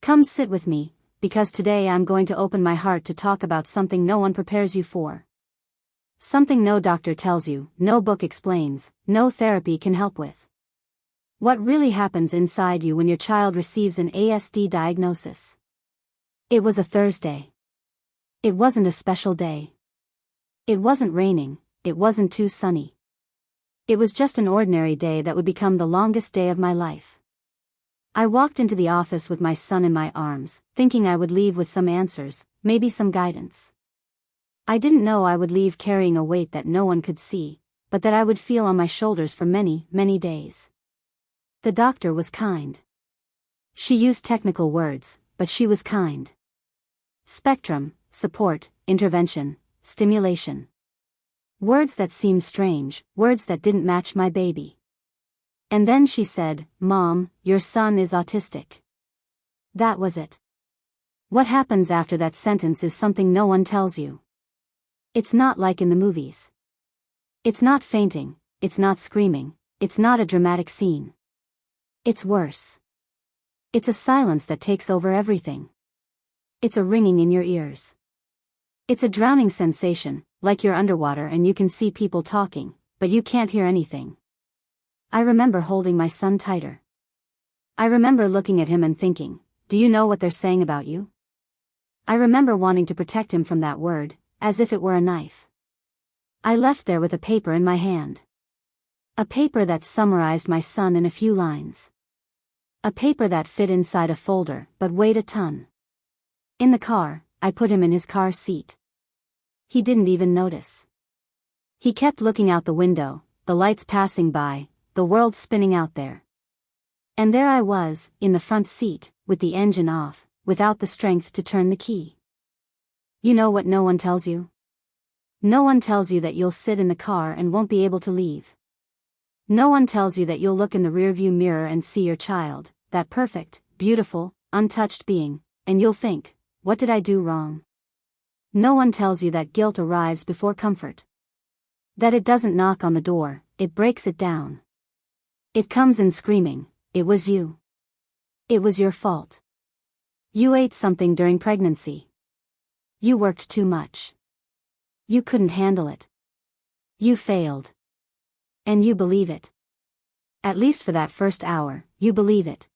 Come sit with me, because today I'm going to open my heart to talk about something no one prepares you for. Something no doctor tells you, no book explains, no therapy can help with. What really happens inside you when your child receives an ASD diagnosis. It was a Thursday. It wasn't a special day. It wasn't raining, it wasn't too sunny. It was just an ordinary day that would become the longest day of my life. I walked into the office with my son in my arms, thinking I would leave with some answers, maybe some guidance. I didn't know I would leave carrying a weight that no one could see, but that I would feel on my shoulders for many, many days. The doctor was kind. She used technical words, but she was kind. Spectrum, support, intervention, stimulation. Words that seemed strange, words that didn't match my baby. And then she said, "Mom, your son is autistic." That was it. What happens after that sentence is something no one tells you. It's not like in the movies. It's not fainting, it's not screaming, it's not a dramatic scene. It's worse. It's a silence that takes over everything. It's a ringing in your ears. It's a drowning sensation, like you're underwater and you can see people talking, but you can't hear anything. I remember holding my son tighter. I remember looking at him and thinking, do you know what they're saying about you? I remember wanting to protect him from that word, as if it were a knife. I left there with a paper in my hand. A paper that summarized my son in a few lines. A paper that fit inside a folder but weighed a ton. In the car, I put him in his car seat. He didn't even notice. He kept looking out the window, the lights passing by, the world spinning out there. And there I was, in the front seat, with the engine off, without the strength to turn the key. You know what no one tells you? No one tells you that you'll sit in the car and won't be able to leave. No one tells you that you'll look in the rearview mirror and see your child, that perfect, beautiful, untouched being, and you'll think, what did I do wrong? No one tells you that guilt arrives before comfort. That it doesn't knock on the door, it breaks it down. It comes in screaming, it was you. It was your fault. You ate something during pregnancy. You worked too much. You couldn't handle it. You failed. And you believe it. At least for that first hour, you believe it.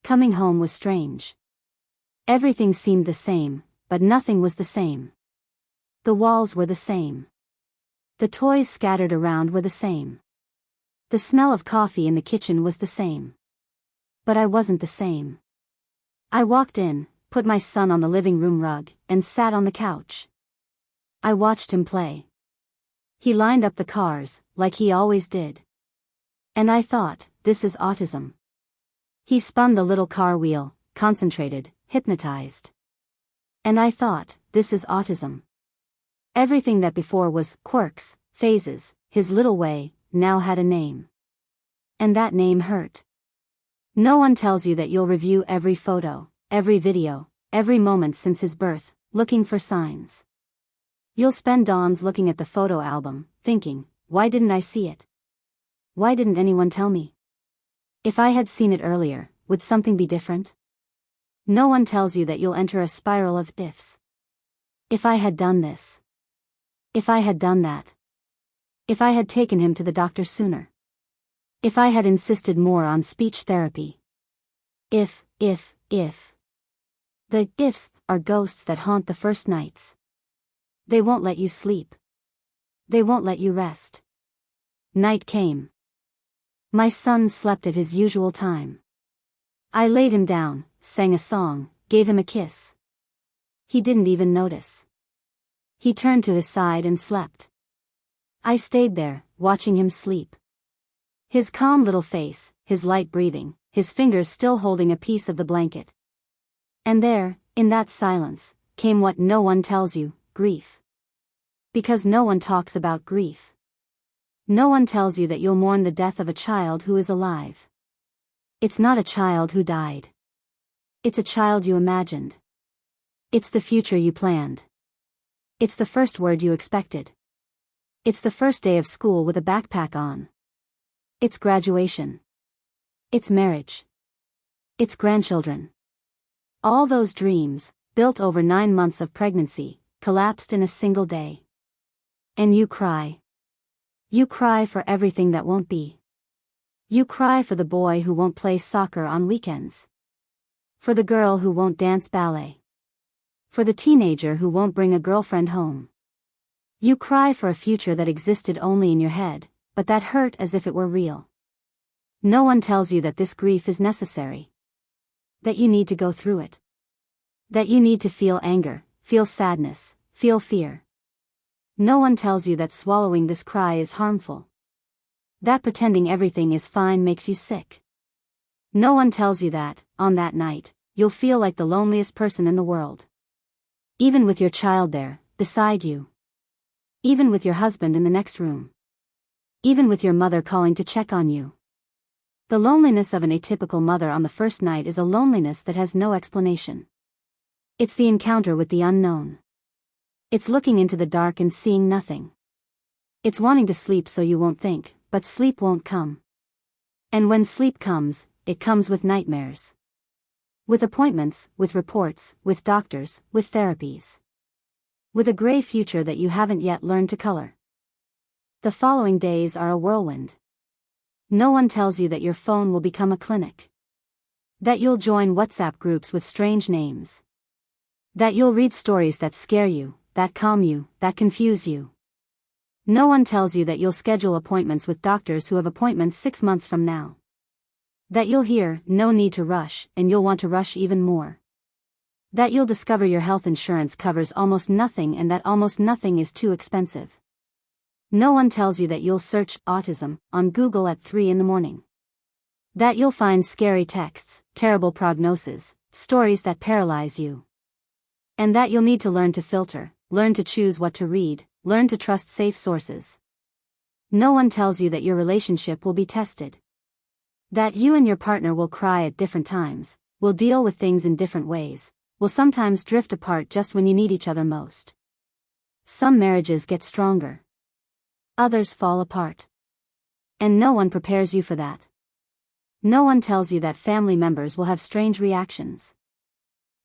Coming home was strange. Everything seemed the same, but nothing was the same. The walls were the same. The toys scattered around were the same. The smell of coffee in the kitchen was the same. But I wasn't the same. I walked in, put my son on the living room rug, and sat on the couch. I watched him play. He lined up the cars, like he always did. And I thought, this is autism. He spun the little car wheel, concentrated, hypnotized. And I thought, this is autism. Everything that before was quirks, phases, his little way, now had a name. And that name hurt. No one tells you that you'll review every photo, every video, every moment since his birth, looking for signs. You'll spend dawns looking at the photo album, thinking, why didn't I see it? Why didn't anyone tell me? If I had seen it earlier, would something be different? No one tells you that you'll enter a spiral of ifs. If I had done this. If I had done that. If I had taken him to the doctor sooner. If I had insisted more on speech therapy. If. The ifs are ghosts that haunt the first nights. They won't let you sleep. They won't let you rest. Night came. My son slept at his usual time. I laid him down, sang a song, gave him a kiss. He didn't even notice. He turned to his side and slept. I stayed there, watching him sleep. His calm little face, his light breathing, his fingers still holding a piece of the blanket. And there, in that silence, came what no one tells you, grief. Because no one talks about grief. No one tells you that you'll mourn the death of a child who is alive. It's not a child who died. It's a child you imagined. It's the future you planned. It's the first word you expected. It's the first day of school with a backpack on. It's graduation. It's marriage. It's grandchildren. All those dreams, built over 9 months of pregnancy, collapsed in a single day. And you cry. You cry for everything that won't be. You cry for the boy who won't play soccer on weekends. For the girl who won't dance ballet. For the teenager who won't bring a girlfriend home. You cry for a future that existed only in your head, but that hurt as if it were real. No one tells you that this grief is necessary. That you need to go through it. That you need to feel anger, feel sadness, feel fear. No one tells you that swallowing this cry is harmful. That pretending everything is fine makes you sick. No one tells you that, on that night, you'll feel like the loneliest person in the world. Even with your child there, beside you. Even with your husband in the next room. Even with your mother calling to check on you. The loneliness of an atypical mother on the first night is a loneliness that has no explanation. It's the encounter with the unknown. It's looking into the dark and seeing nothing. It's wanting to sleep so you won't think, but sleep won't come. And when sleep comes, it comes with nightmares. With appointments, with reports, with doctors, with therapies. With a gray future that you haven't yet learned to color. The following days are a whirlwind. No one tells you that your phone will become a clinic. That you'll join WhatsApp groups with strange names. That you'll read stories that scare you, that calm you, that confuse you. No one tells you that you'll schedule appointments with doctors who have appointments 6 months from now. That you'll hear, no need to rush, and you'll want to rush even more. That you'll discover your health insurance covers almost nothing and that almost nothing is too expensive. No one tells you that you'll search autism on Google at 3 in the morning. That you'll find scary texts, terrible prognoses, stories that paralyze you. And that you'll need to learn to filter, learn to choose what to read, learn to trust safe sources. No one tells you that your relationship will be tested. That you and your partner will cry at different times, will deal with things in different ways, will sometimes drift apart just when you need each other most. Some marriages get stronger. Others fall apart. And no one prepares you for that. No one tells you that family members will have strange reactions.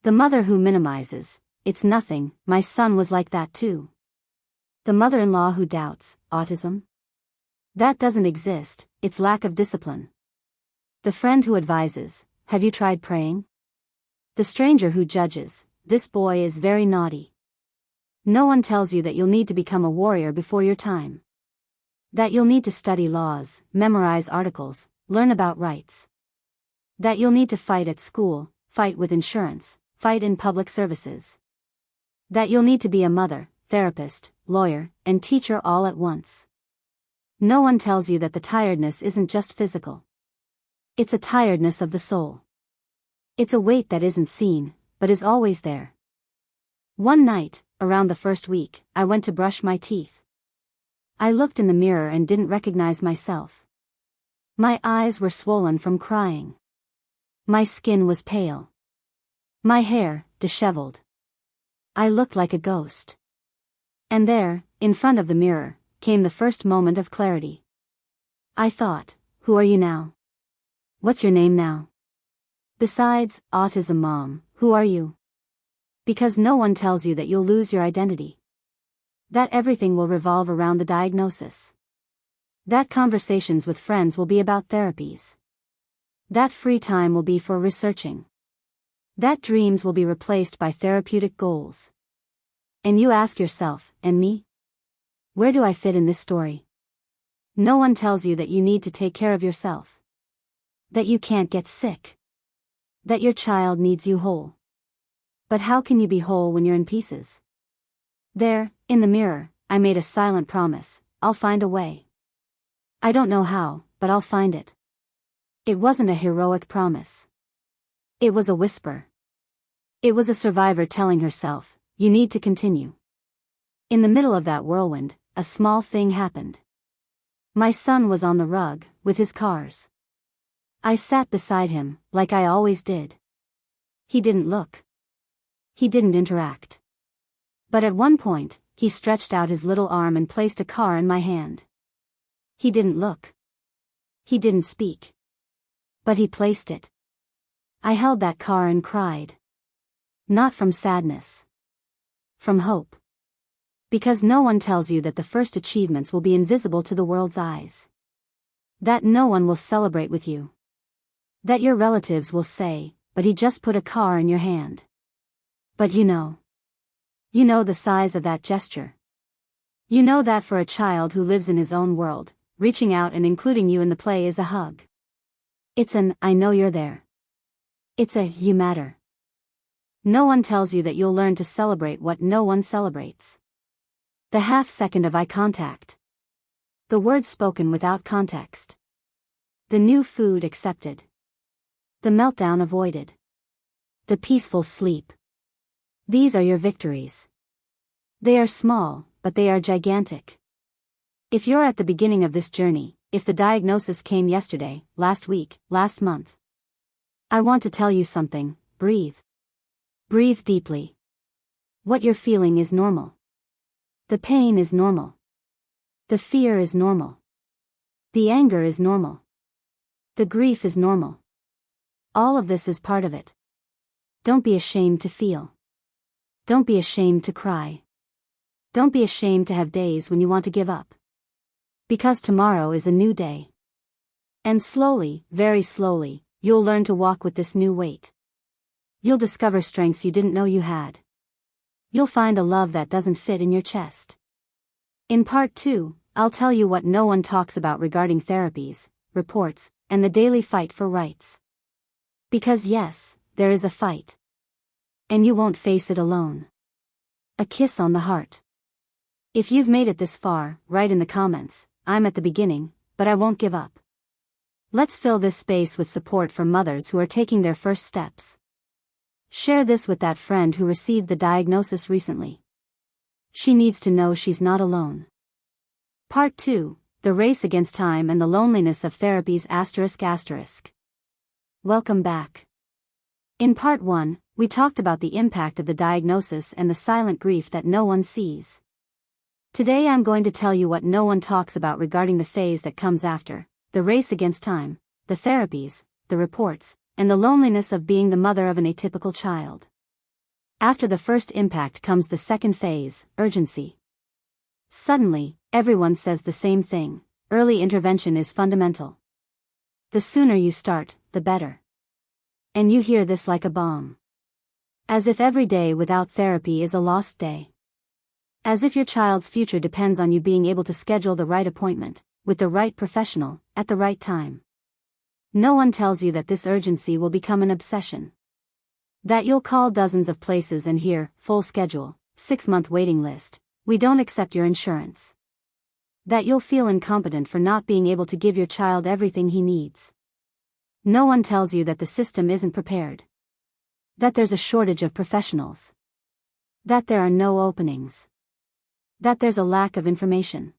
The mother who minimizes, it's nothing, my son was like that too. The mother-in-law who doubts, autism? That doesn't exist, it's lack of discipline. The friend who advises, have you tried praying? The stranger who judges, this boy is very naughty. No one tells you that you'll need to become a warrior before your time. That you'll need to study laws, memorize articles, learn about rights. That you'll need to fight at school, fight with insurance, fight in public services. That you'll need to be a mother, therapist, lawyer, and teacher all at once. No one tells you that the tiredness isn't just physical. It's a tiredness of the soul. It's a weight that isn't seen, but is always there. One night, around the first week, I went to brush my teeth. I looked in the mirror and didn't recognize myself. My eyes were swollen from crying. My skin was pale. My hair, disheveled. I looked like a ghost. And there, in front of the mirror, came the first moment of clarity. I thought, who are you now? What's your name now? Besides, autism mom, who are you? Because no one tells you that you'll lose your identity. That everything will revolve around the diagnosis. That conversations with friends will be about therapies. That free time will be for researching. That dreams will be replaced by therapeutic goals. And you ask yourself, and me? Where do I fit in this story? No one tells you that you need to take care of yourself. That you can't get sick. That your child needs you whole. But how can you be whole when you're in pieces? There, in the mirror, I made a silent promise, I'll find a way. I don't know how, but I'll find it. It wasn't a heroic promise. It was a whisper. It was a survivor telling herself, you need to continue. In the middle of that whirlwind, a small thing happened. My son was on the rug, with his cars. I sat beside him, like I always did. He didn't look. He didn't interact. But at one point, he stretched out his little arm and placed a car in my hand. He didn't look. He didn't speak. But he placed it. I held that car and cried. Not from sadness. From hope. Because no one tells you that the first achievements will be invisible to the world's eyes. That no one will celebrate with you. That your relatives will say, "But he just put a car in your hand." But you know. You know the size of that gesture. You know that for a child who lives in his own world, reaching out and including you in the play is a hug. It's an, "I know you're there." It's a, "You matter." No one tells you that you'll learn to celebrate what no one celebrates. The half-second of eye contact. The words spoken without context. The new food accepted. The meltdown avoided. The peaceful sleep. These are your victories. They are small, but they are gigantic. If you're at the beginning of this journey, if the diagnosis came yesterday, last week, last month, I want to tell you something: breathe. Breathe deeply. What you're feeling is normal. The pain is normal. The fear is normal. The anger is normal. The grief is normal. All of this is part of it. Don't be ashamed to feel. Don't be ashamed to cry. Don't be ashamed to have days when you want to give up. Because tomorrow is a new day. And slowly, very slowly, you'll learn to walk with this new weight. You'll discover strengths you didn't know you had. You'll find a love that doesn't fit in your chest. In part 2, I'll tell you what no one talks about regarding therapies, reports, and the daily fight for rights. Because yes, there is a fight. And you won't face it alone. A kiss on the heart. If you've made it this far, write in the comments, "I'm at the beginning, but I won't give up." Let's fill this space with support for mothers who are taking their first steps. Share this with that friend who received the diagnosis recently. She needs to know she's not alone. Part 2, The Race Against Time and the Loneliness of Therapies***. Welcome back. In Part 1, we talked about the impact of the diagnosis and the silent grief that no one sees. Today I'm going to tell you what no one talks about regarding the phase that comes after, the race against time, the therapies, the reports, and the loneliness of being the mother of an atypical child. After the first impact comes the second phase, urgency. Suddenly, everyone says the same thing: early intervention is fundamental. The sooner you start, the better. And you hear this like a bomb. As if every day without therapy is a lost day. As if your child's future depends on you being able to schedule the right appointment, with the right professional, at the right time. No one tells you that this urgency will become an obsession. That you'll call dozens of places and hear, "Full schedule, 6-month waiting list, we don't accept your insurance." That you'll feel incompetent for not being able to give your child everything he needs. No one tells you that the system isn't prepared. That there's a shortage of professionals. That there are no openings. That there's a lack of information.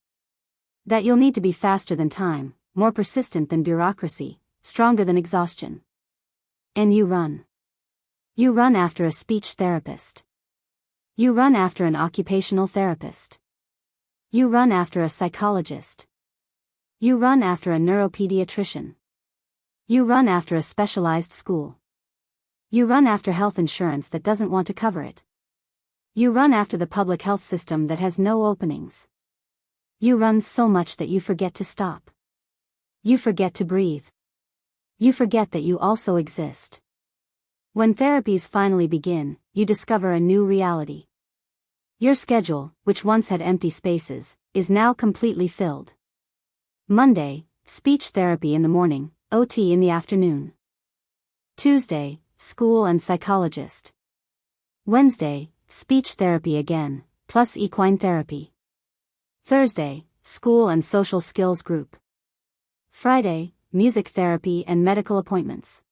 That you'll need to be faster than time, more persistent than bureaucracy, stronger than exhaustion. And you run. You run after a speech therapist. You run after an occupational therapist. You run after a psychologist. You run after a neuropediatrician. You run after a specialized school. You run after health insurance that doesn't want to cover it. You run after the public health system that has no openings. You run so much that you forget to stop. You forget to breathe. You forget that you also exist. When therapies finally begin, you discover a new reality. Your schedule, which once had empty spaces, is now completely filled. Monday, speech therapy in the morning, OT in the afternoon. Tuesday, school and psychologist. Wednesday, speech therapy again, plus equine therapy. Thursday, school and social skills group. Friday, music therapy and medical appointments.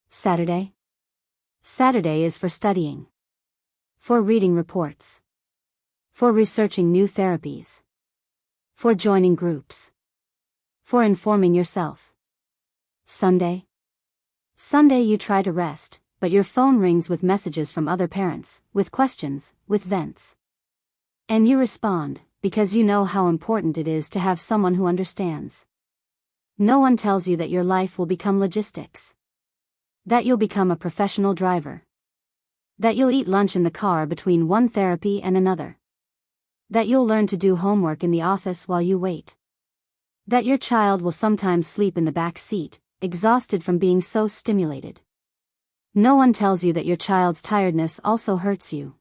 Saturday? Saturday is for studying. For reading reports. For researching new therapies. For joining groups. For informing yourself. Sunday? Sunday you try to rest, but your phone rings with messages from other parents, with questions, with vents. And you respond, because you know how important it is to have someone who understands. No one tells you that your life will become logistics. That you'll become a professional driver. That you'll eat lunch in the car between one therapy and another. That you'll learn to do homework in the office while you wait. That your child will sometimes sleep in the back seat, exhausted from being so stimulated. No one tells you that your child's tiredness also hurts you.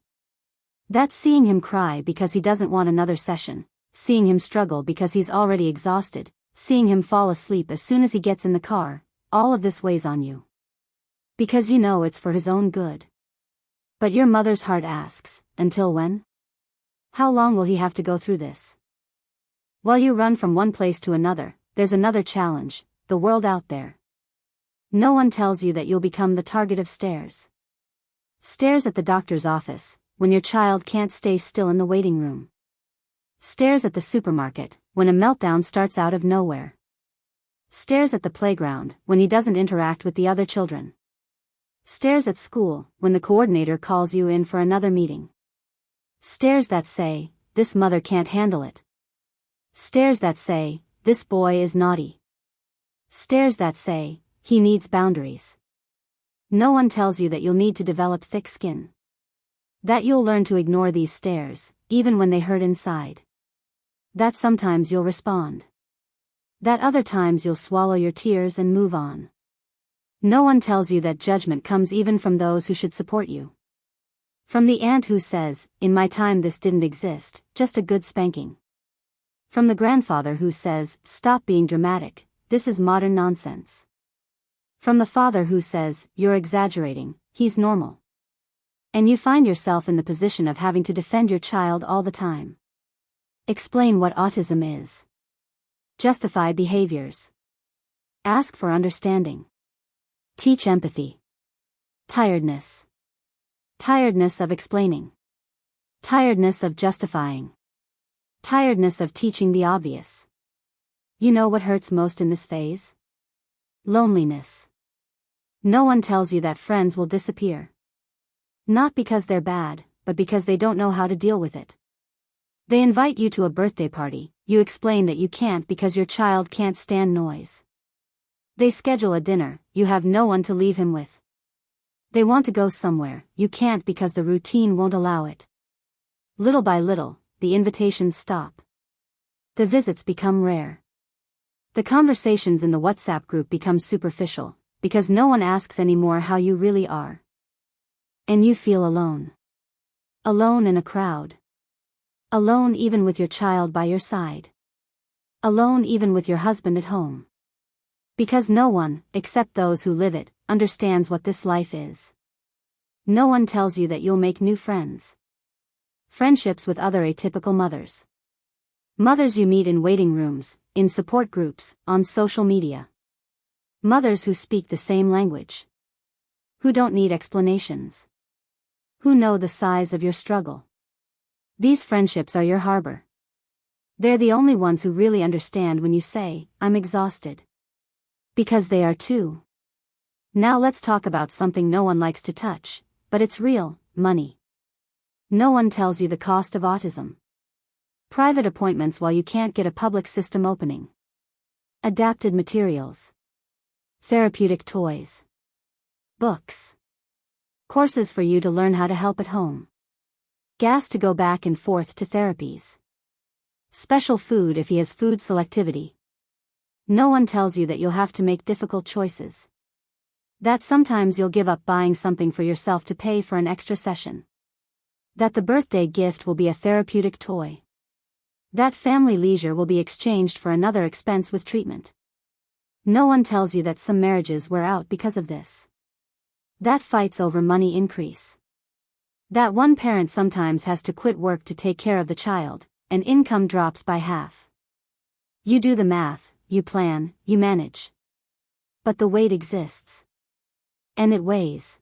That's seeing him cry because he doesn't want another session, seeing him struggle because he's already exhausted, seeing him fall asleep as soon as he gets in the car. All of this weighs on you. Because you know it's for his own good. But your mother's heart asks, until when? How long will he have to go through this? While you run from one place to another, there's another challenge, the world out there. No one tells you that you'll become the target of stares. Stares at the doctor's office, when your child can't stay still in the waiting room. Stares at the supermarket, when a meltdown starts out of nowhere. Stares at the playground, when he doesn't interact with the other children. Stares at school, when the coordinator calls you in for another meeting. Stares that say, this mother can't handle it. Stares that say, this boy is naughty. Stares that say, he needs boundaries. No one tells you that you'll need to develop thick skin. That you'll learn to ignore these stares, even when they hurt inside. That sometimes you'll respond. That other times you'll swallow your tears and move on. No one tells you that judgment comes even from those who should support you. From the aunt who says, in my time this didn't exist, just a good spanking. From the grandfather who says, stop being dramatic, this is modern nonsense. From the father who says, you're exaggerating, he's normal. And you find yourself in the position of having to defend your child all the time. Explain what autism is. Justify behaviors. Ask for understanding. Teach empathy. Tiredness. Tiredness of explaining. Tiredness of justifying. Tiredness of teaching the obvious. You know what hurts most in this phase? Loneliness. No one tells you that friends will disappear. Not because they're bad, but because they don't know how to deal with it. They invite you to a birthday party, you explain that you can't because your child can't stand noise. They schedule a dinner, you have no one to leave him with. They want to go somewhere, you can't because the routine won't allow it. Little by little, the invitations stop. The visits become rare. The conversations in the WhatsApp group become superficial, because no one asks anymore how you really are. And you feel alone. Alone in a crowd. Alone even with your child by your side. Alone even with your husband at home. Because no one, except those who live it, understands what this life is. No one tells you that you'll make new friends. Friendships with other atypical mothers. Mothers you meet in waiting rooms, in support groups, on social media. Mothers who speak the same language. Who don't need explanations. Who know the size of your struggle. These friendships are your harbor. They're the only ones who really understand when you say, I'm exhausted. Because they are too. Now let's talk about something no one likes to touch, but it's real, money. No one tells you the cost of autism. Private appointments while you can't get a public system opening. Adapted materials. Therapeutic toys. Books. Courses for you to learn how to help at home. Gas to go back and forth to therapies. Special food if he has food selectivity. No one tells you that you'll have to make difficult choices. That sometimes you'll give up buying something for yourself to pay for an extra session. That the birthday gift will be a therapeutic toy. That family leisure will be exchanged for another expense with treatment. No one tells you that some marriages wear out because of this. That fights over money increase. That one parent sometimes has to quit work to take care of the child, and income drops by half. You do the math, you plan, you manage. But the weight exists. And it weighs.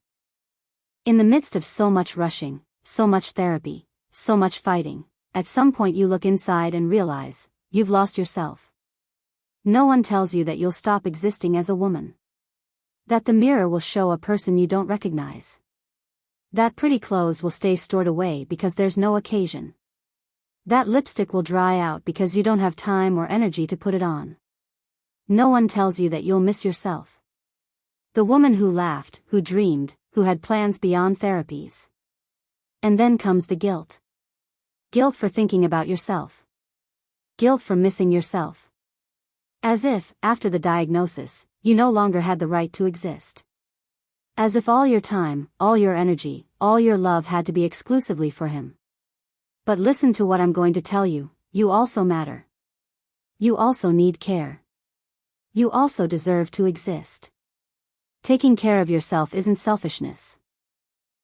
In the midst of so much rushing, so much therapy, so much fighting, at some point you look inside and realize, you've lost yourself. No one tells you that you'll stop existing as a woman. That the mirror will show a person you don't recognize. That pretty clothes will stay stored away because there's no occasion. That lipstick will dry out because you don't have time or energy to put it on. No one tells you that you'll miss yourself. The woman who laughed, who dreamed, who had plans beyond therapies. And then comes the guilt. Guilt for thinking about yourself. Guilt for missing yourself. As if, after the diagnosis, you no longer had the right to exist. As if all your time, all your energy, all your love had to be exclusively for him. But listen to what I'm going to tell you, you also matter. You also need care. You also deserve to exist. Taking care of yourself isn't selfishness.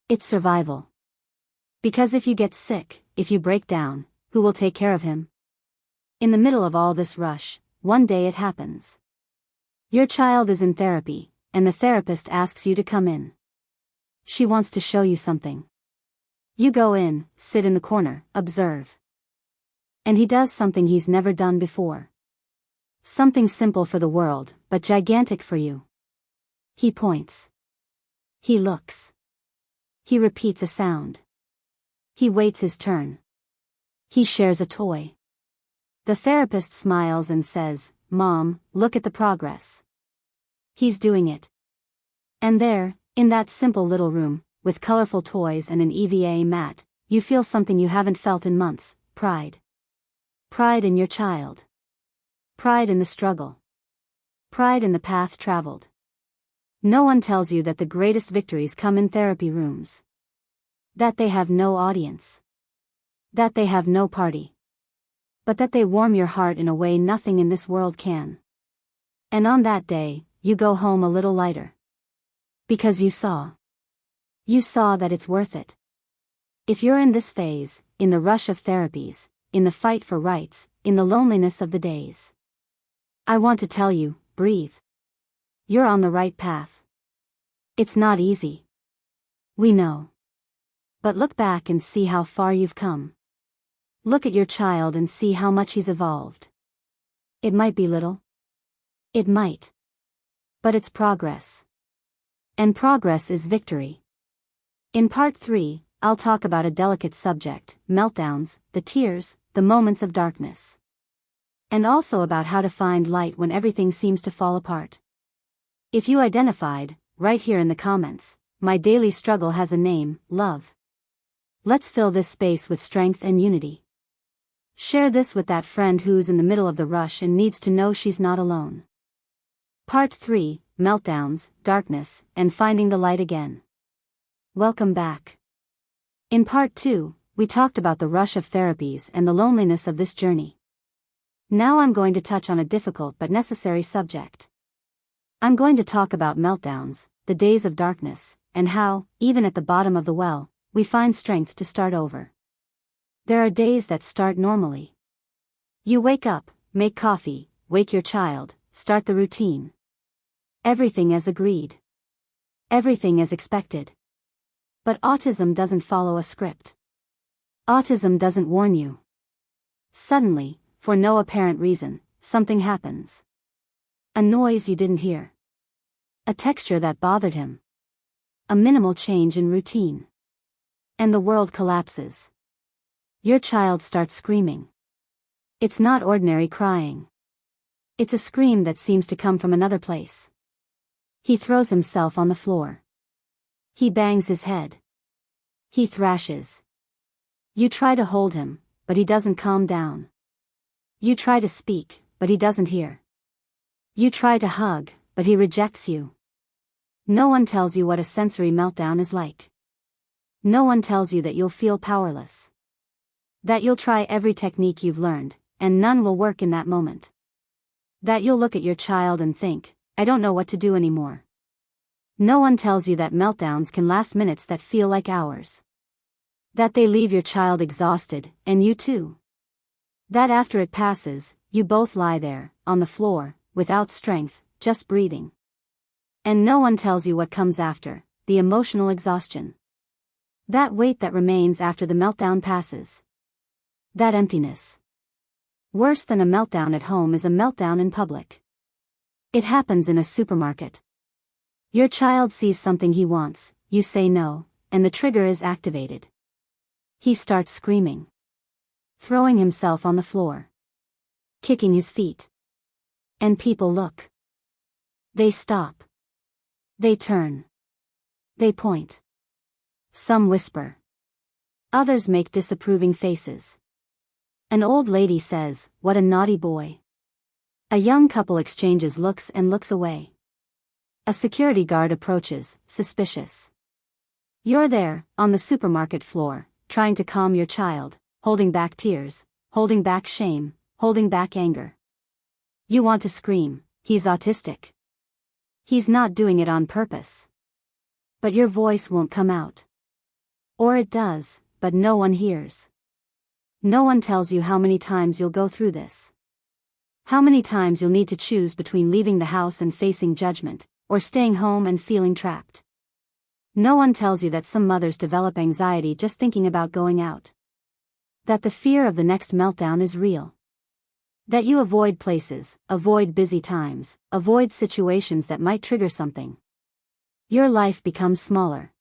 It's survival. Because if you get sick, if you break down, who will take care of him? In the middle of all this rush, one day it happens. Your child is in therapy, and the therapist asks you to come in. She wants to show you something. You go in, sit in the corner, observe. And he does something he's never done before. Something simple for the world, but gigantic for you. He points. He looks. He repeats a sound. He waits his turn. He shares a toy. The therapist smiles and says, "Mom, look at the progress." He's doing it. And there, in that simple little room, with colorful toys and an EVA mat, you feel something you haven't felt in months: pride. Pride in your child. Pride in the struggle. Pride in the path traveled. No one tells you that the greatest victories come in therapy rooms. That they have no audience. That they have no party. But that they warm your heart in a way nothing in this world can. And on that day, you go home a little lighter. Because you saw. You saw that it's worth it. If you're in this phase, in the rush of therapies, in the fight for rights, in the loneliness of the days, I want to tell you, breathe. You're on the right path. It's not easy. We know. But look back and see how far you've come. Look at your child and see how much he's evolved. It might be little. It might. But it's progress. And progress is victory. In part 3, I'll talk about a delicate subject: meltdowns, the tears, the moments of darkness. And also about how to find light when everything seems to fall apart. If you identified, right here in the comments, my daily struggle has a name: love. Let's fill this space with strength and unity. Share this with that friend who's in the middle of the rush and needs to know she's not alone. Part 3, meltdowns, darkness, and finding the light again. Welcome back. In part 2, we talked about the rush of therapies and the loneliness of this journey. Now I'm going to touch on a difficult but necessary subject. I'm going to talk about meltdowns, the days of darkness, and how, even at the bottom of the well, we find strength to start over. There are days that start normally. You wake up, make coffee, wake your child, start the routine. Everything as agreed. Everything as expected. But autism doesn't follow a script. Autism doesn't warn you. Suddenly, for no apparent reason, something happens. A noise you didn't hear. A texture that bothered him. A minimal change in routine. And the world collapses. Your child starts screaming. It's not ordinary crying. It's a scream that seems to come from another place. He throws himself on the floor. He bangs his head. He thrashes. You try to hold him, but he doesn't calm down. You try to speak, but he doesn't hear. You try to hug, but he rejects you. No one tells you what a sensory meltdown is like. No one tells you that you'll feel powerless. That you'll try every technique you've learned, and none will work in that moment. That you'll look at your child and think, "I don't know what to do anymore." No one tells you that meltdowns can last minutes that feel like hours. That they leave your child exhausted, and you too. That after it passes, you both lie there, on the floor, without strength, just breathing. And no one tells you what comes after: the emotional exhaustion. That weight that remains after the meltdown passes. That emptiness. Worse than a meltdown at home is a meltdown in public. It happens in a supermarket. Your child sees something he wants, you say no, and the trigger is activated. He starts screaming. Throwing himself on the floor. Kicking his feet. And people look. They stop. They turn. They point. Some whisper. Others make disapproving faces. An old lady says, "What a naughty boy." A young couple exchanges looks and looks away. A security guard approaches, suspicious. You're there, on the supermarket floor, trying to calm your child, holding back tears, holding back shame, holding back anger. You want to scream, "He's autistic. He's not doing it on purpose." But your voice won't come out. Or it does, but no one hears. No one tells you how many times you'll go through this. How many times you'll need to choose between leaving the house and facing judgment, or staying home and feeling trapped. No one tells you that some mothers develop anxiety just thinking about going out. That the fear of the next meltdown is real. That you avoid places, avoid busy times, avoid situations that might trigger something. Your life becomes smaller.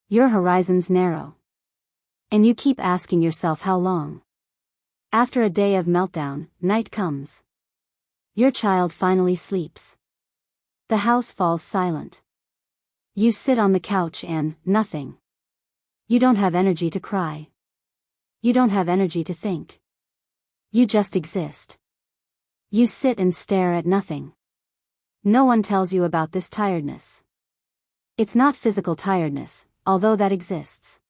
Your horizons narrow. And you keep asking yourself how long. After a day of meltdown, night comes. Your child finally sleeps. The house falls silent. You sit on the couch and, nothing. You don't have energy to cry. You don't have energy to think. You just exist. You sit and stare at nothing. No one tells you about this tiredness. It's not physical tiredness, although that exists.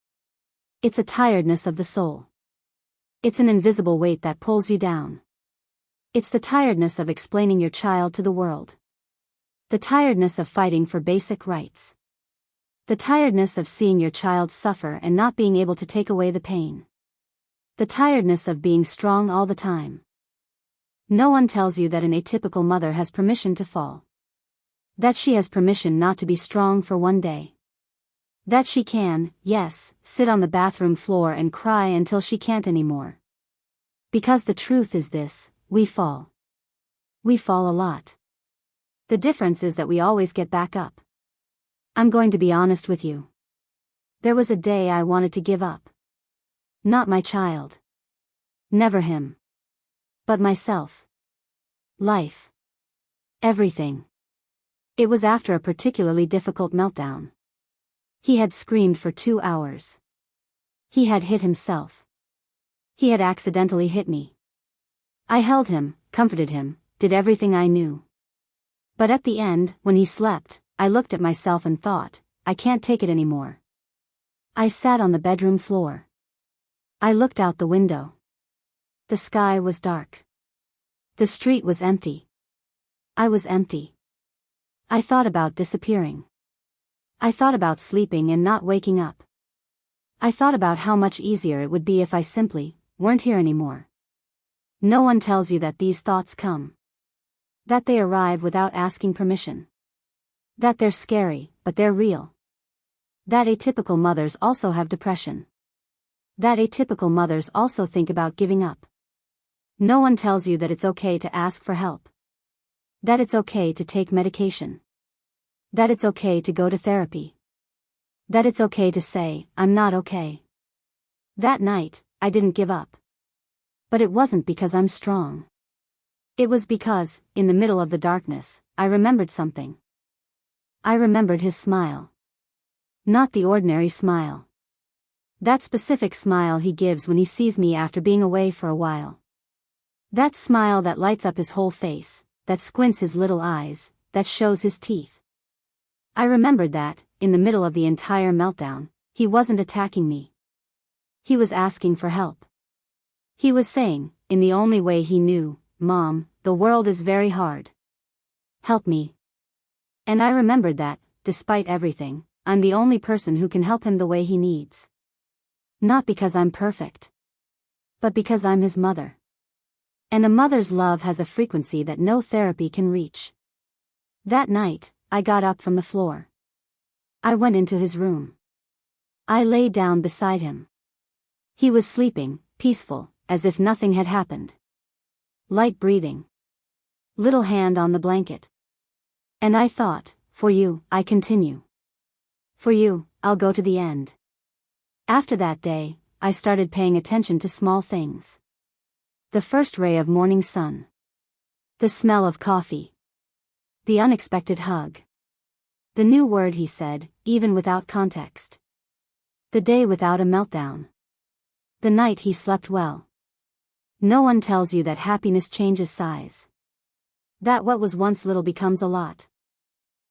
It's a tiredness of the soul. It's an invisible weight that pulls you down. It's the tiredness of explaining your child to the world. The tiredness of fighting for basic rights. The tiredness of seeing your child suffer and not being able to take away the pain. The tiredness of being strong all the time. No one tells you that an atypical mother has permission to fall. That she has permission not to be strong for one day. That she can, yes, sit on the bathroom floor and cry until she can't anymore. Because the truth is this, we fall. We fall a lot. The difference is that we always get back up. I'm going to be honest with you. There was a day I wanted to give up. Not my child. Never him. But myself. Life. Everything. It was after a particularly difficult meltdown. He had screamed for 2 hours. He had hit himself. He had accidentally hit me. I held him, comforted him, did everything I knew. But at the end, when he slept, I looked at myself and thought, I can't take it anymore. I sat on the bedroom floor. I looked out the window. The sky was dark. The street was empty. I was empty. I thought about disappearing. I thought about sleeping and not waking up. I thought about how much easier it would be if I simply weren't here anymore. No one tells you that these thoughts come. That they arrive without asking permission. That they're scary, but they're real. That atypical mothers also have depression. That atypical mothers also think about giving up. No one tells you that it's okay to ask for help. That it's okay to take medication. That it's okay to go to therapy. That it's okay to say, I'm not okay. That night, I didn't give up. But it wasn't because I'm strong. It was because, in the middle of the darkness, I remembered something. I remembered his smile. Not the ordinary smile. That specific smile he gives when he sees me after being away for a while. That smile that lights up his whole face, that squints his little eyes, that shows his teeth. I remembered that, in the middle of the entire meltdown, he wasn't attacking me. He was asking for help. He was saying, in the only way he knew, Mom, the world is very hard. Help me. And I remembered that, despite everything, I'm the only person who can help him the way he needs. Not because I'm perfect. But because I'm his mother. And a mother's love has a frequency that no therapy can reach. That night, I got up from the floor. I went into his room. I lay down beside him. He was sleeping, peaceful, as if nothing had happened. Light breathing. Little hand on the blanket. And I thought, for you, I continue. For you, I'll go to the end. After that day, I started paying attention to small things. The first ray of morning sun. The smell of coffee. The unexpected hug. The The new word, he said, even without context. The day without a meltdown. The night he slept well. No one tells you that happiness changes size. That what was once little becomes a lot.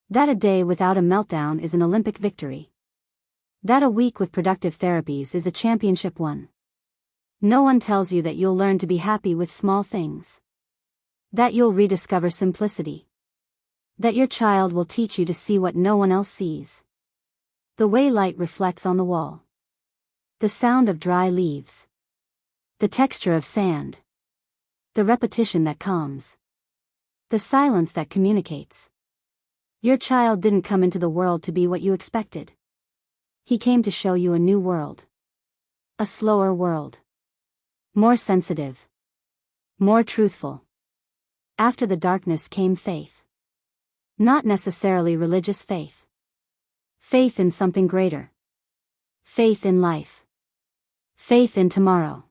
That a day without a meltdown is an Olympic victory. That a week with productive therapies is a championship won. No one tells you that you'll learn to be happy with small things. That you'll rediscover simplicity. That your child will teach you to see what no one else sees. The way light reflects on the wall. The sound of dry leaves. The texture of sand. The repetition that calms. The silence that communicates. Your child didn't come into the world to be what you expected. He came to show you a new world. A slower world. More sensitive. More truthful. After the darkness came faith. Not necessarily religious faith. Faith in something greater. Faith in life. Faith in tomorrow.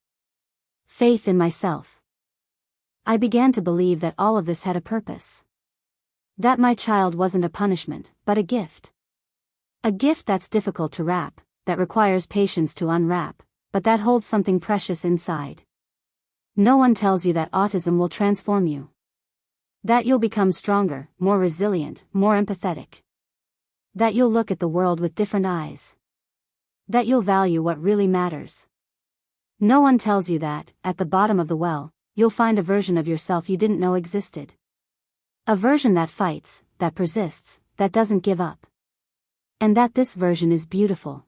Faith in myself. I began to believe that all of this had a purpose. That my child wasn't a punishment, but a gift. A gift that's difficult to wrap, that requires patience to unwrap, but that holds something precious inside. No one tells you that autism will transform you. That you'll become stronger, more resilient, more empathetic. That you'll look at the world with different eyes. That you'll value what really matters. No one tells you that, at the bottom of the well, you'll find a version of yourself you didn't know existed. A version that fights, that persists, that doesn't give up. And that this version is beautiful.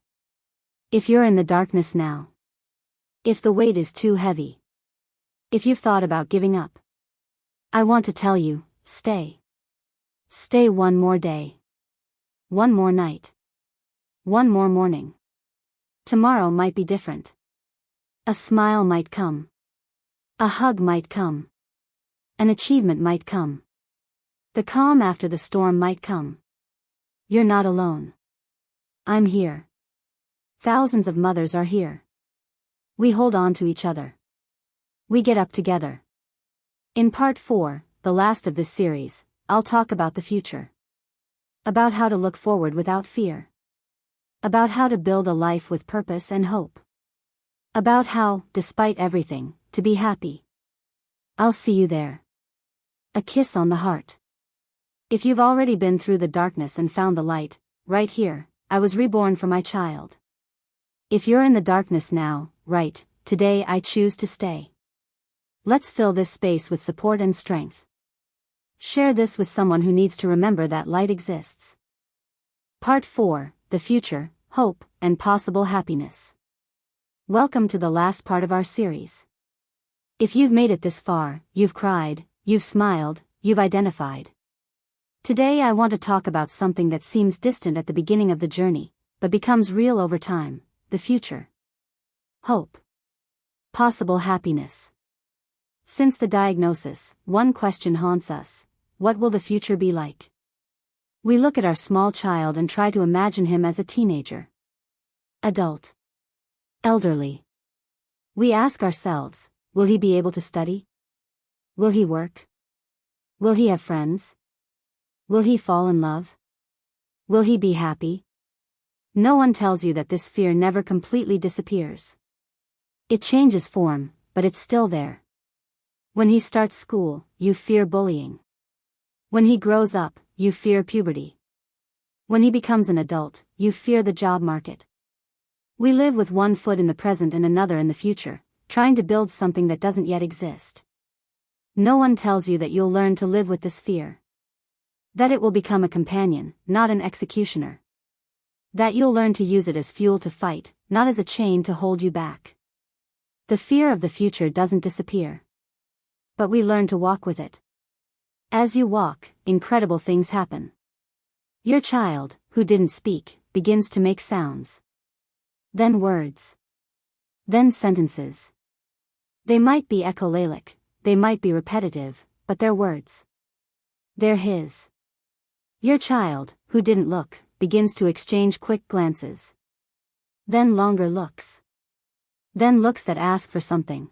If you're in the darkness now. If the weight is too heavy. If you've thought about giving up. I want to tell you, stay. Stay one more day. One more night. One more morning. Tomorrow might be different. A smile might come. A hug might come. An achievement might come. The calm after the storm might come. You're not alone. I'm here. Thousands of mothers are here. We hold on to each other. We get up together. In part 4, the last of this series, I'll talk about the future. About how to look forward without fear. About how to build a life with purpose and hope. About how, despite everything, to be happy. I'll see you there. A kiss on the heart. If you've already been through the darkness and found the light, right here, I was reborn for my child. If you're in the darkness now, right, today I choose to stay. Let's fill this space with support and strength. Share this with someone who needs to remember that light exists. Part 4, the future, hope, and possible happiness. Welcome to the last part of our series. If you've made it this far, you've cried, you've smiled, you've identified. Today I want to talk about something that seems distant at the beginning of the journey, but becomes real over time, the future. Hope. Possible happiness. Since the diagnosis, one question haunts us: what will the future be like? We look at our small child and try to imagine him as a teenager. Adult. Elderly. We ask ourselves, will he be able to study? Will he work? Will he have friends? Will he fall in love? Will he be happy? No one tells you that this fear never completely disappears. It changes form, but it's still there. When he starts school, you fear bullying. When he grows up, you fear puberty. When he becomes an adult, you fear the job market. We live with one foot in the present and another in the future, trying to build something that doesn't yet exist. No one tells you that you'll learn to live with this fear. That it will become a companion, not an executioner. That you'll learn to use it as fuel to fight, not as a chain to hold you back. The fear of the future doesn't disappear. But we learn to walk with it. As you walk, incredible things happen. Your child, who didn't speak, begins to make sounds. Then words. Then sentences. They might be echolalic, they might be repetitive, but they're words. They're his. Your child, who didn't look, begins to exchange quick glances. Then longer looks. Then looks that ask for something.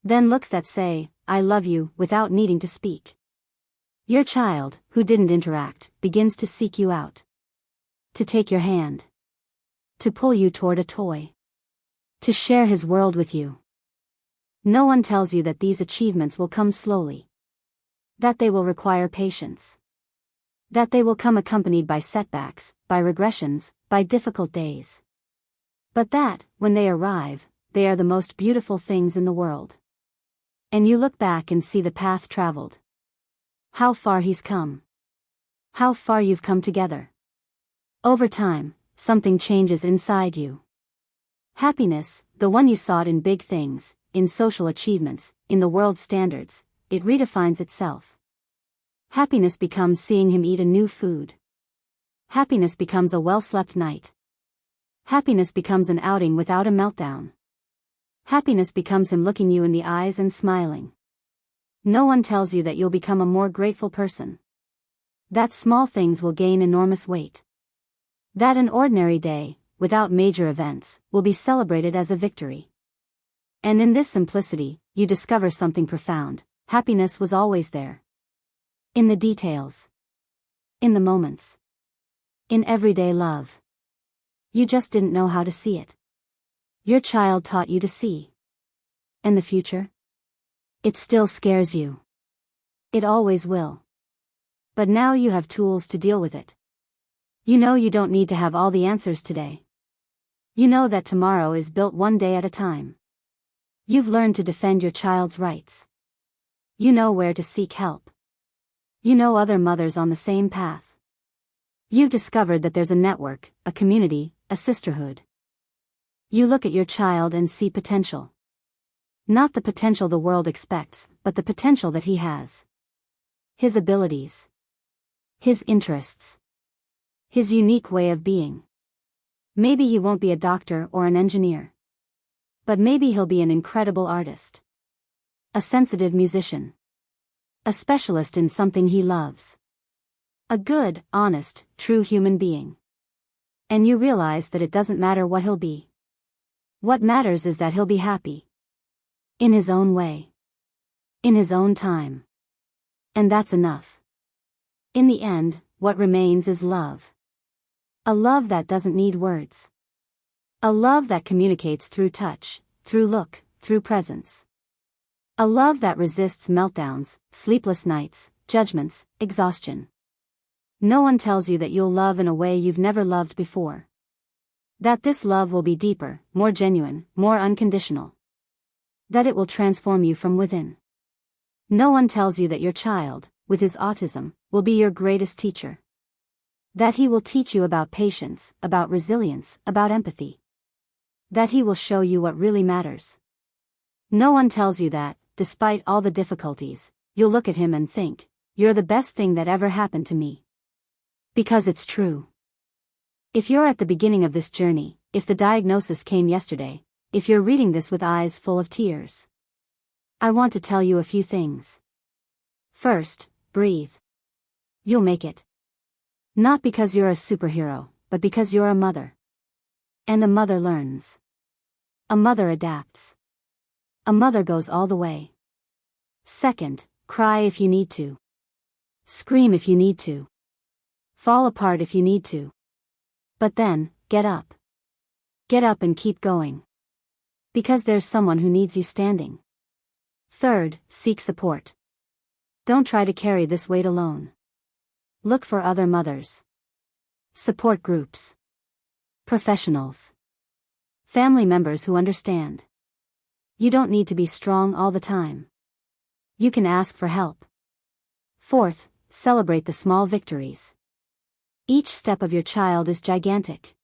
Then looks that say, I love you, without needing to speak. Your child, who didn't interact, begins to seek you out. To take your hand. To pull you toward a toy. To share his world with you. No one tells you that these achievements will come slowly. That they will require patience. That they will come accompanied by setbacks, by regressions, by difficult days. But that, when they arrive, they are the most beautiful things in the world. And you look back and see the path traveled. How far he's come. How far you've come together. Over time, something changes inside you. Happiness, the one you sought in big things, in social achievements, in the world's standards, it redefines itself. Happiness becomes seeing him eat a new food. Happiness becomes a well-slept night. Happiness becomes an outing without a meltdown. Happiness becomes him looking you in the eyes and smiling. No one tells you that you'll become a more grateful person. That small things will gain enormous weight. That an ordinary day, without major events, will be celebrated as a victory. And in this simplicity, you discover something profound. Happiness was always there. In the details. In the moments. In everyday love. You just didn't know how to see it. Your child taught you to see. And the future? It still scares you. It always will. But now you have tools to deal with it. You know you don't need to have all the answers today. You know that tomorrow is built one day at a time. You've learned to defend your child's rights. You know where to seek help. You know other mothers on the same path. You've discovered that there's a network, a community, a sisterhood. You look at your child and see potential. Not the potential the world expects, but the potential that he has. His abilities. His interests. His unique way of being. Maybe he won't be a doctor or an engineer. But maybe he'll be an incredible artist. A sensitive musician. A specialist in something he loves. A good, honest, true human being. And you realize that it doesn't matter what he'll be. What matters is that he'll be happy. In his own way. In his own time. And that's enough. In the end, what remains is love. A love that doesn't need words. A love that communicates through touch, through look, through presence. A love that resists meltdowns, sleepless nights, judgments, exhaustion. No one tells you that you'll love in a way you've never loved before. That this love will be deeper, more genuine, more unconditional. That it will transform you from within. No one tells you that your child, with his autism, will be your greatest teacher. That he will teach you about patience, about resilience, about empathy. That he will show you what really matters. No one tells you that, despite all the difficulties, you'll look at him and think, "You're the best thing that ever happened to me." Because it's true. If you're at the beginning of this journey, if the diagnosis came yesterday, if you're reading this with eyes full of tears, I want to tell you a few things. First, breathe. You'll make it. Not because you're a superhero, but because you're a mother. And a mother learns. A mother adapts. A mother goes all the way. Second, cry if you need to. Scream if you need to. Fall apart if you need to. But then, get up. Get up and keep going. Because there's someone who needs you standing. Third, seek support. Don't try to carry this weight alone. Look for other mothers. Support groups. Professionals. Family members who understand. You don't need to be strong all the time. You can ask for help. Fourth, celebrate the small victories. Each step of your child is gigantic.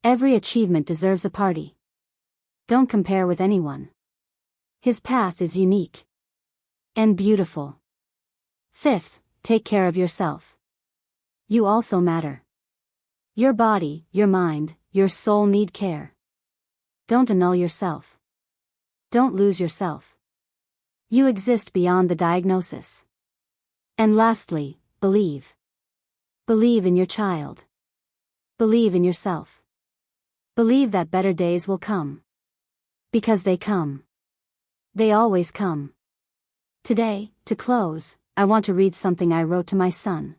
Every achievement deserves a party. Don't compare with anyone. His path is unique. And beautiful. Fifth, take care of yourself. You also matter. Your body, your mind, your soul need care. Don't annul yourself. Don't lose yourself. You exist beyond the diagnosis. And lastly, believe. Believe in your child. Believe in yourself. Believe that better days will come. Because they come. They always come. Today, to close, I want to read something I wrote to my son.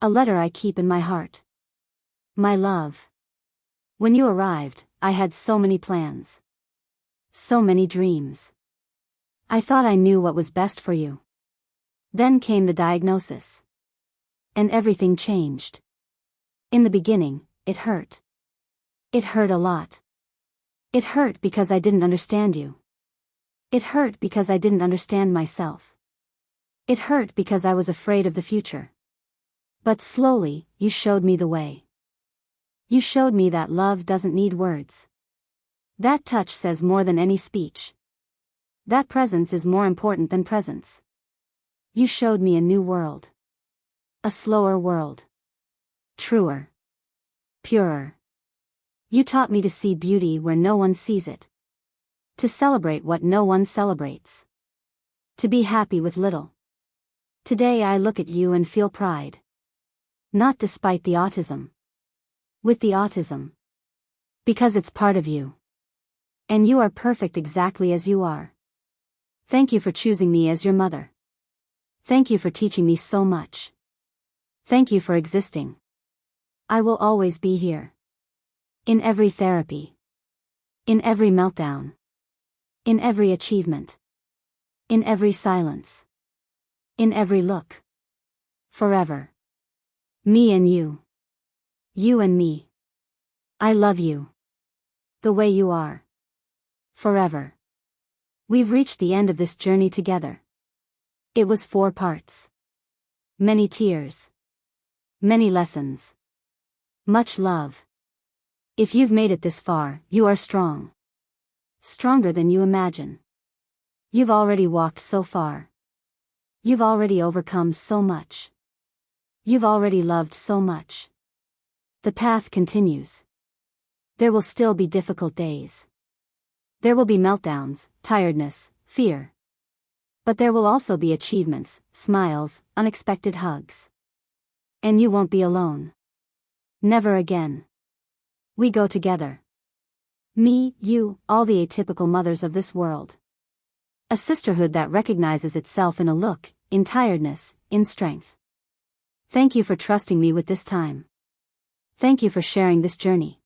A letter I keep in my heart. My love. When you arrived, I had so many plans. So many dreams. I thought I knew what was best for you. Then came the diagnosis. And everything changed. In the beginning, it hurt. It hurt a lot. It hurt because I didn't understand you. It hurt because I didn't understand myself. It hurt because I was afraid of the future. But slowly, you showed me the way. You showed me that love doesn't need words. That touch says more than any speech. That presence is more important than presence. You showed me a new world. A slower world. Truer. Purer. You taught me to see beauty where no one sees it. To celebrate what no one celebrates. To be happy with little. Today I look at you and feel pride. Not despite the autism. With the autism. Because it's part of you. And you are perfect exactly as you are. Thank you for choosing me as your mother. Thank you for teaching me so much. Thank you for existing. I will always be here. In every therapy. In every meltdown. In every achievement. In every silence. In every look. Forever. Me and you. You and me. I love you. The way you are. Forever. We've reached the end of this journey together. It was 4 parts. Many tears. Many lessons. Much love. If you've made it this far, you are strong. Stronger than you imagine. You've already walked so far. You've already overcome so much. You've already loved so much. The path continues. There will still be difficult days. There will be meltdowns, tiredness, fear. But there will also be achievements, smiles, unexpected hugs. And you won't be alone. Never again. We go together. Me, you, all the atypical mothers of this world. A sisterhood that recognizes itself in a look, in tiredness, in strength. Thank you for trusting me with this time. Thank you for sharing this journey.